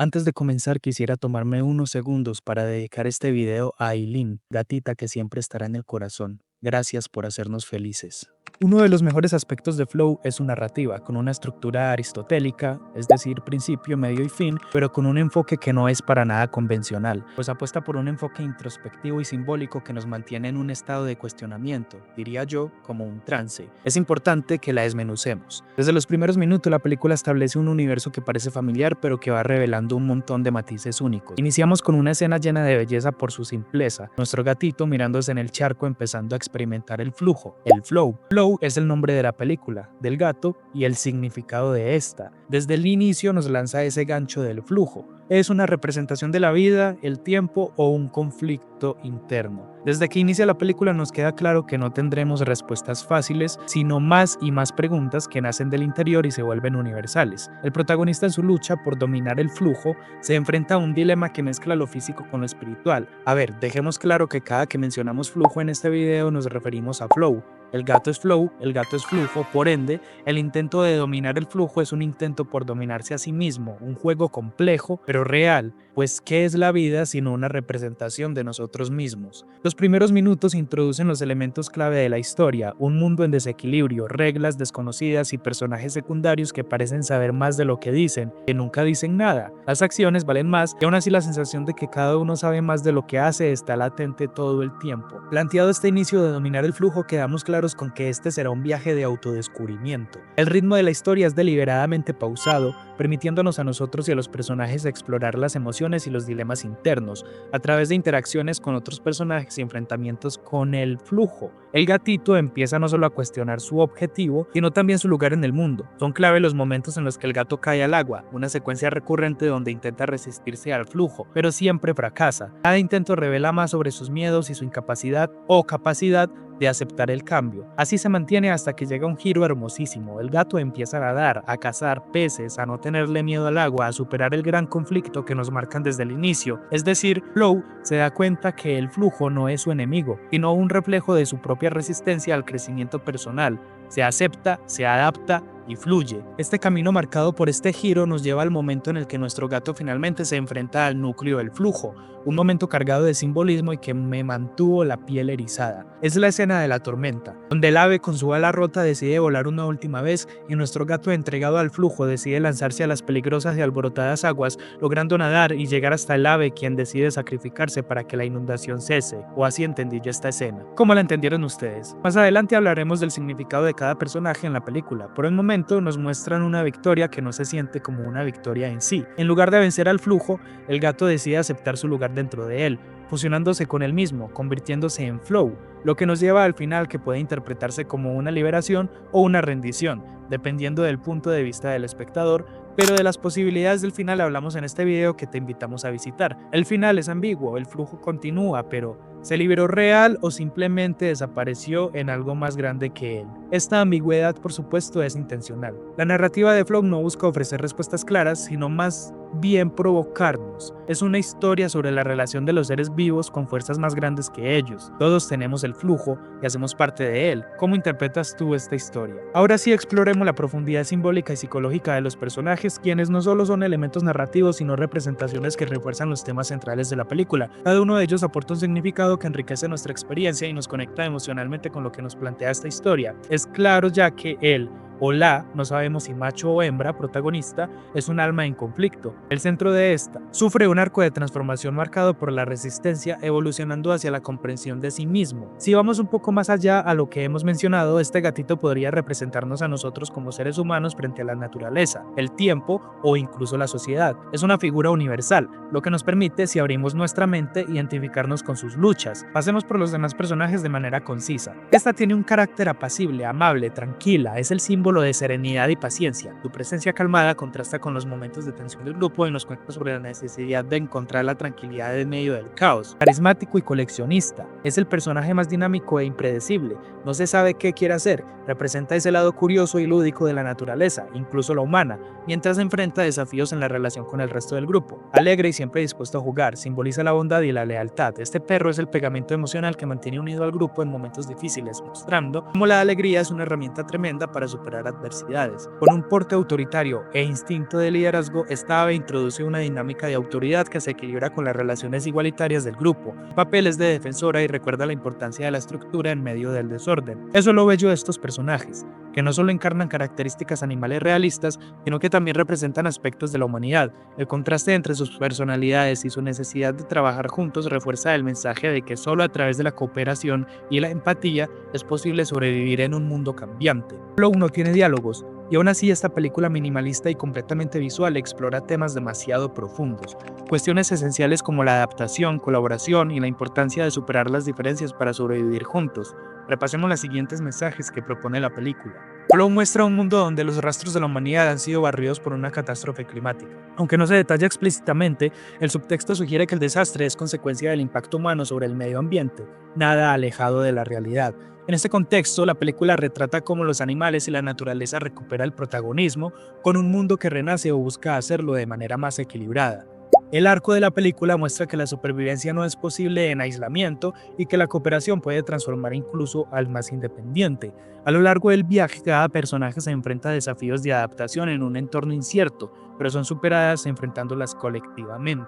Antes de comenzar, quisiera tomarme unos segundos para dedicar este video a Aileen, gatita que siempre estará en el corazón. Gracias por hacernos felices. Uno de los mejores aspectos de Flow es su narrativa, con una estructura aristotélica, es decir, principio, medio y fin, pero con un enfoque que no es para nada convencional, pues apuesta por un enfoque introspectivo y simbólico que nos mantiene en un estado de cuestionamiento, diría yo, como un trance. Es importante que la desmenucemos. Desde los primeros minutos la película establece un universo que parece familiar, pero que va revelando un montón de matices únicos. Iniciamos con una escena llena de belleza por su simpleza, nuestro gatito mirándose en el charco empezando a experimentar el flujo, el flow. Flow es el nombre de la película, del gato y el significado de esta. Desde el inicio nos lanza ese gancho del flujo. Es una representación de la vida, el tiempo o un conflicto interno. Desde que inicia la película nos queda claro que no tendremos respuestas fáciles, sino más y más preguntas que nacen del interior y se vuelven universales. El protagonista en su lucha por dominar el flujo se enfrenta a un dilema que mezcla lo físico con lo espiritual. A ver, dejemos claro que cada que mencionamos flujo en este video nos referimos a flow. El gato es flow, el gato es flujo, por ende, el intento de dominar el flujo es un intento por dominarse a sí mismo, un juego complejo, pero real, pues ¿qué es la vida sino una representación de nosotros mismos? Los primeros minutos introducen los elementos clave de la historia, un mundo en desequilibrio, reglas desconocidas y personajes secundarios que parecen saber más de lo que dicen, que nunca dicen nada. Las acciones valen más y aún así la sensación de que cada uno sabe más de lo que hace está latente todo el tiempo. Planteado este inicio de dominar el flujo, quedamos claros con que este será un viaje de autodescubrimiento. El ritmo de la historia es deliberadamente pausado, permitiéndonos a nosotros y a los personajes explorar las emociones y los dilemas internos, a través de interacciones con otros personajes y enfrentamientos con el flujo. El gatito empieza no solo a cuestionar su objetivo, sino también su lugar en el mundo. Son clave los momentos en los que el gato cae al agua, una secuencia recurrente donde intenta resistirse al flujo, pero siempre fracasa. Cada intento revela más sobre sus miedos y su incapacidad o capacidad de aceptar el cambio. Así se mantiene hasta que llega un giro hermosísimo. El gato empieza a nadar, a cazar peces, a no tenerle miedo al agua, a superar el gran conflicto que nos marcan desde el inicio. Es decir, Flow se da cuenta que el flujo no es su enemigo, sino un reflejo de su propia resistencia al crecimiento personal. Se acepta, se adapta y fluye. Este camino marcado por este giro nos lleva al momento en el que nuestro gato finalmente se enfrenta al núcleo del flujo, un momento cargado de simbolismo y que me mantuvo la piel erizada. Es la escena de la tormenta, donde el ave con su ala rota decide volar una última vez y nuestro gato entregado al flujo decide lanzarse a las peligrosas y alborotadas aguas, logrando nadar y llegar hasta el ave, quien decide sacrificarse para que la inundación cese, o así entendí yo esta escena. ¿Cómo la entendieron ustedes? Más adelante hablaremos del significado de cada personaje en la película. Por el momento nos muestran una victoria que no se siente como una victoria en sí. En lugar de vencer al flujo, el gato decide aceptar su lugar dentro de él, fusionándose con él mismo, convirtiéndose en flow, lo que nos lleva al final que puede interpretarse como una liberación o una rendición, dependiendo del punto de vista del espectador, pero de las posibilidades del final hablamos en este video que te invitamos a visitar. El final es ambiguo, el flujo continúa, pero ¿se liberó real o simplemente desapareció en algo más grande que él? Esta ambigüedad, por supuesto, es intencional. La narrativa de Flow no busca ofrecer respuestas claras, sino más bien provocarnos. Es una historia sobre la relación de los seres vivos con fuerzas más grandes que ellos. Todos tenemos el flujo y hacemos parte de él. ¿Cómo interpretas tú esta historia? Ahora sí exploremos la profundidad simbólica y psicológica de los personajes, quienes no solo son elementos narrativos, sino representaciones que refuerzan los temas centrales de la película. Cada uno de ellos aporta un significado que enriquece nuestra experiencia y nos conecta emocionalmente con lo que nos plantea esta historia. Es claro ya que él o la, no sabemos si macho o hembra, protagonista, es un alma en conflicto. El centro de esta sufre un arco de transformación marcado por la resistencia, evolucionando hacia la comprensión de sí mismo. Si vamos un poco más allá a lo que hemos mencionado, este gatito podría representarnos a nosotros como seres humanos frente a la naturaleza, el tiempo o incluso la sociedad. Es una figura universal, lo que nos permite, si abrimos nuestra mente, identificarnos con sus luchas. Pasemos por los demás personajes de manera concisa. Esta tiene un carácter apacible, amable, tranquila, es el símbolo de serenidad y paciencia. Tu presencia calmada contrasta con los momentos de tensión del grupo y nos cuenta sobre la necesidad de encontrar la tranquilidad en medio del caos. Carismático y coleccionista. Es el personaje más dinámico e impredecible. No se sabe qué quiere hacer. Representa ese lado curioso y lúdico de la naturaleza, incluso la humana, mientras enfrenta desafíos en la relación con el resto del grupo. Alegre y siempre dispuesto a jugar, simboliza la bondad y la lealtad. Este perro es el pegamento emocional que mantiene unido al grupo en momentos difíciles, mostrando cómo la alegría es una herramienta tremenda para superar superar adversidades. Con un porte autoritario e instinto de liderazgo, esta ave introduce una dinámica de autoridad que se equilibra con las relaciones igualitarias del grupo. El papel es de defensora y recuerda la importancia de la estructura en medio del desorden. Eso es lo bello de estos personajes, que no solo encarnan características animales realistas, sino que también representan aspectos de la humanidad. El contraste entre sus personalidades y su necesidad de trabajar juntos refuerza el mensaje de que solo a través de la cooperación y la empatía es posible sobrevivir en un mundo cambiante. Flow no tiene diálogos, y aún así esta película minimalista y completamente visual explora temas demasiado profundos, cuestiones esenciales como la adaptación, colaboración y la importancia de superar las diferencias para sobrevivir juntos. Repasemos los siguientes mensajes que propone la película. Flow muestra un mundo donde los rastros de la humanidad han sido barridos por una catástrofe climática. Aunque no se detalla explícitamente, el subtexto sugiere que el desastre es consecuencia del impacto humano sobre el medio ambiente, nada alejado de la realidad. En este contexto, la película retrata cómo los animales y la naturaleza recuperan el protagonismo con un mundo que renace o busca hacerlo de manera más equilibrada. El arco de la película muestra que la supervivencia no es posible en aislamiento y que la cooperación puede transformar incluso al más independiente. A lo largo del viaje, cada personaje se enfrenta a desafíos de adaptación en un entorno incierto, pero son superadas enfrentándolas colectivamente.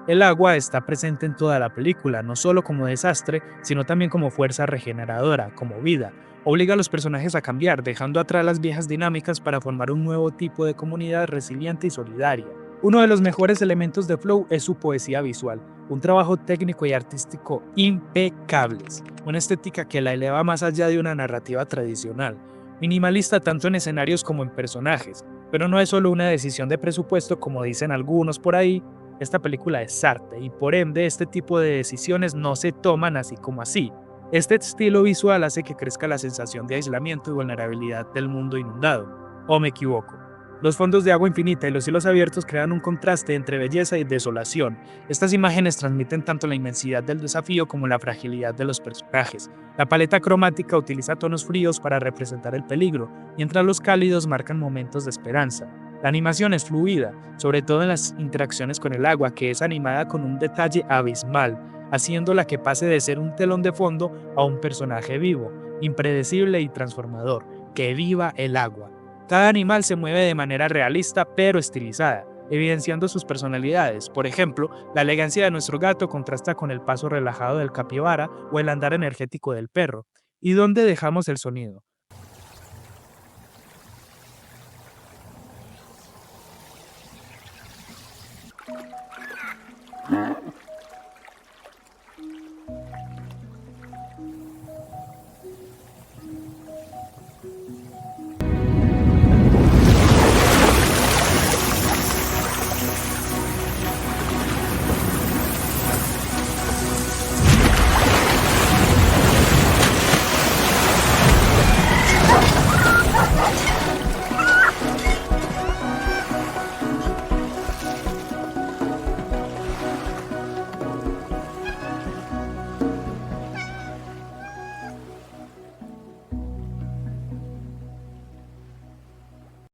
El agua está presente en toda la película, no solo como desastre, sino también como fuerza regeneradora, como vida. Obliga a los personajes a cambiar, dejando atrás las viejas dinámicas para formar un nuevo tipo de comunidad resiliente y solidaria. Uno de los mejores elementos de Flow es su poesía visual, un trabajo técnico y artístico impecables, una estética que la eleva más allá de una narrativa tradicional, minimalista tanto en escenarios como en personajes, pero no es solo una decisión de presupuesto como dicen algunos por ahí. Esta película es arte y por ende este tipo de decisiones no se toman así como así. Este estilo visual hace que crezca la sensación de aislamiento y vulnerabilidad del mundo inundado. ¿O me equivoco? Los fondos de agua infinita y los cielos abiertos crean un contraste entre belleza y desolación. Estas imágenes transmiten tanto la inmensidad del desafío como la fragilidad de los personajes. La paleta cromática utiliza tonos fríos para representar el peligro, mientras los cálidos marcan momentos de esperanza. La animación es fluida, sobre todo en las interacciones con el agua, que es animada con un detalle abismal, haciéndola que pase de ser un telón de fondo a un personaje vivo, impredecible y transformador. ¡Que viva el agua! Cada animal se mueve de manera realista pero estilizada, evidenciando sus personalidades. Por ejemplo, la elegancia de nuestro gato contrasta con el paso relajado del capibara o el andar energético del perro. ¿Y dónde dejamos el sonido?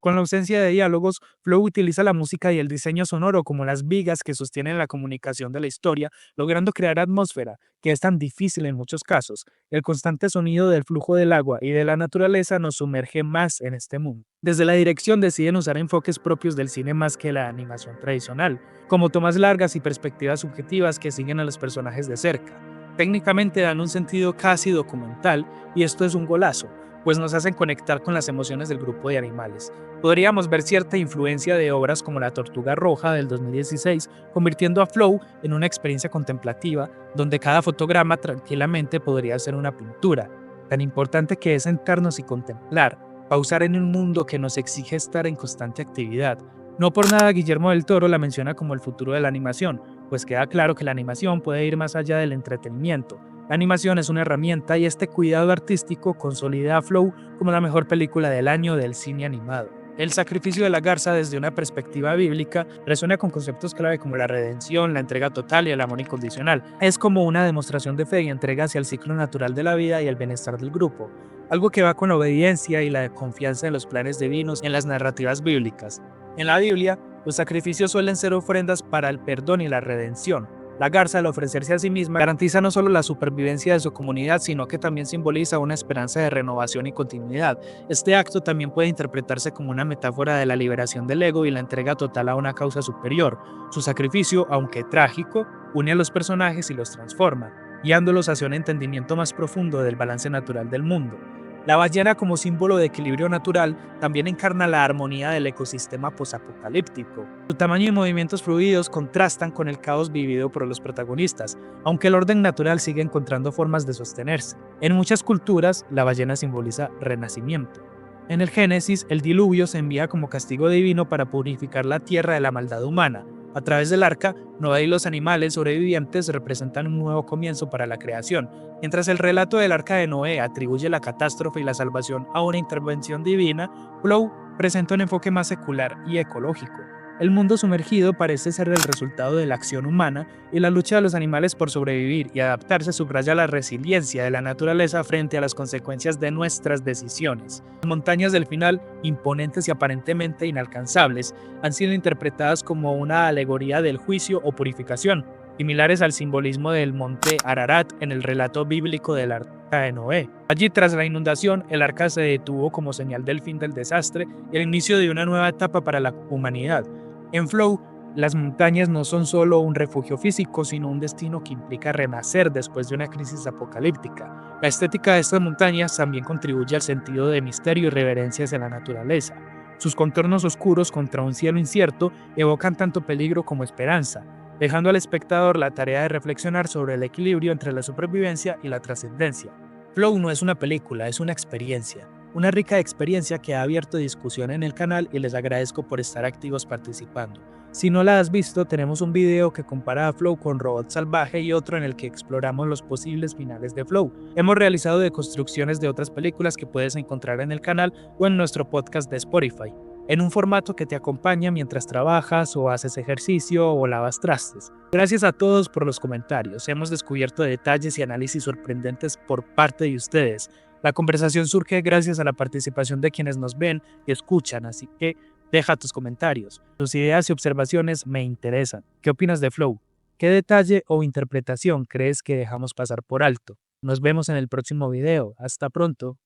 Con la ausencia de diálogos, Flow utiliza la música y el diseño sonoro como las vigas que sostienen la comunicación de la historia, logrando crear atmósfera, que es tan difícil en muchos casos. El constante sonido del flujo del agua y de la naturaleza nos sumerge más en este mundo. Desde la dirección deciden usar enfoques propios del cine más que la animación tradicional, como tomas largas y perspectivas subjetivas que siguen a los personajes de cerca. Técnicamente dan un sentido casi documental, y esto es un golazo, pues nos hacen conectar con las emociones del grupo de animales. Podríamos ver cierta influencia de obras como La Tortuga Roja del 2016, convirtiendo a Flow en una experiencia contemplativa donde cada fotograma tranquilamente podría ser una pintura. Tan importante que es sentarnos y contemplar, pausar en un mundo que nos exige estar en constante actividad. No por nada Guillermo del Toro la menciona como el futuro de la animación, pues queda claro que la animación puede ir más allá del entretenimiento. La animación es una herramienta y este cuidado artístico consolida a Flow como la mejor película del año del cine animado. El sacrificio de la garza desde una perspectiva bíblica resuena con conceptos clave como la redención, la entrega total y el amor incondicional. Es como una demostración de fe y entrega hacia el ciclo natural de la vida y el bienestar del grupo, algo que va con la obediencia y la confianza en los planes divinos y en las narrativas bíblicas. En la Biblia, los sacrificios suelen ser ofrendas para el perdón y la redención. La garza, al ofrecerse a sí misma, garantiza no solo la supervivencia de su comunidad, sino que también simboliza una esperanza de renovación y continuidad. Este acto también puede interpretarse como una metáfora de la liberación del ego y la entrega total a una causa superior. Su sacrificio, aunque trágico, une a los personajes y los transforma, guiándolos hacia un entendimiento más profundo del balance natural del mundo. La ballena, como símbolo de equilibrio natural, también encarna la armonía del ecosistema posapocalíptico. Su tamaño y movimientos fluidos contrastan con el caos vivido por los protagonistas, aunque el orden natural sigue encontrando formas de sostenerse. En muchas culturas, la ballena simboliza renacimiento. En el Génesis, el diluvio se envía como castigo divino para purificar la tierra de la maldad humana. A través del arca, Noé y los animales sobrevivientes representan un nuevo comienzo para la creación. Mientras el relato del arca de Noé atribuye la catástrofe y la salvación a una intervención divina, Flow presenta un enfoque más secular y ecológico. El mundo sumergido parece ser el resultado de la acción humana y la lucha de los animales por sobrevivir y adaptarse subraya la resiliencia de la naturaleza frente a las consecuencias de nuestras decisiones. Las montañas del final, imponentes y aparentemente inalcanzables, han sido interpretadas como una alegoría del juicio o purificación, similares al simbolismo del monte Ararat en el relato bíblico del arca de Noé. Allí, tras la inundación, el arca se detuvo como señal del fin del desastre y el inicio de una nueva etapa para la humanidad. En Flow, las montañas no son solo un refugio físico, sino un destino que implica renacer después de una crisis apocalíptica. La estética de estas montañas también contribuye al sentido de misterio y reverencia hacia la naturaleza. Sus contornos oscuros contra un cielo incierto evocan tanto peligro como esperanza, dejando al espectador la tarea de reflexionar sobre el equilibrio entre la supervivencia y la trascendencia. Flow no es una película, es una experiencia. Una rica experiencia que ha abierto discusión en el canal y les agradezco por estar activos participando. Si no la has visto, tenemos un video que compara a Flow con Robot Salvaje y otro en el que exploramos los posibles finales de Flow. Hemos realizado deconstrucciones de otras películas que puedes encontrar en el canal o en nuestro podcast de Spotify, en un formato que te acompaña mientras trabajas o haces ejercicio o lavas trastes. Gracias a todos por los comentarios. Hemos descubierto detalles y análisis sorprendentes por parte de ustedes. La conversación surge gracias a la participación de quienes nos ven y escuchan, así que deja tus comentarios. Tus ideas y observaciones me interesan. ¿Qué opinas de Flow? ¿Qué detalle o interpretación crees que dejamos pasar por alto? Nos vemos en el próximo video. Hasta pronto.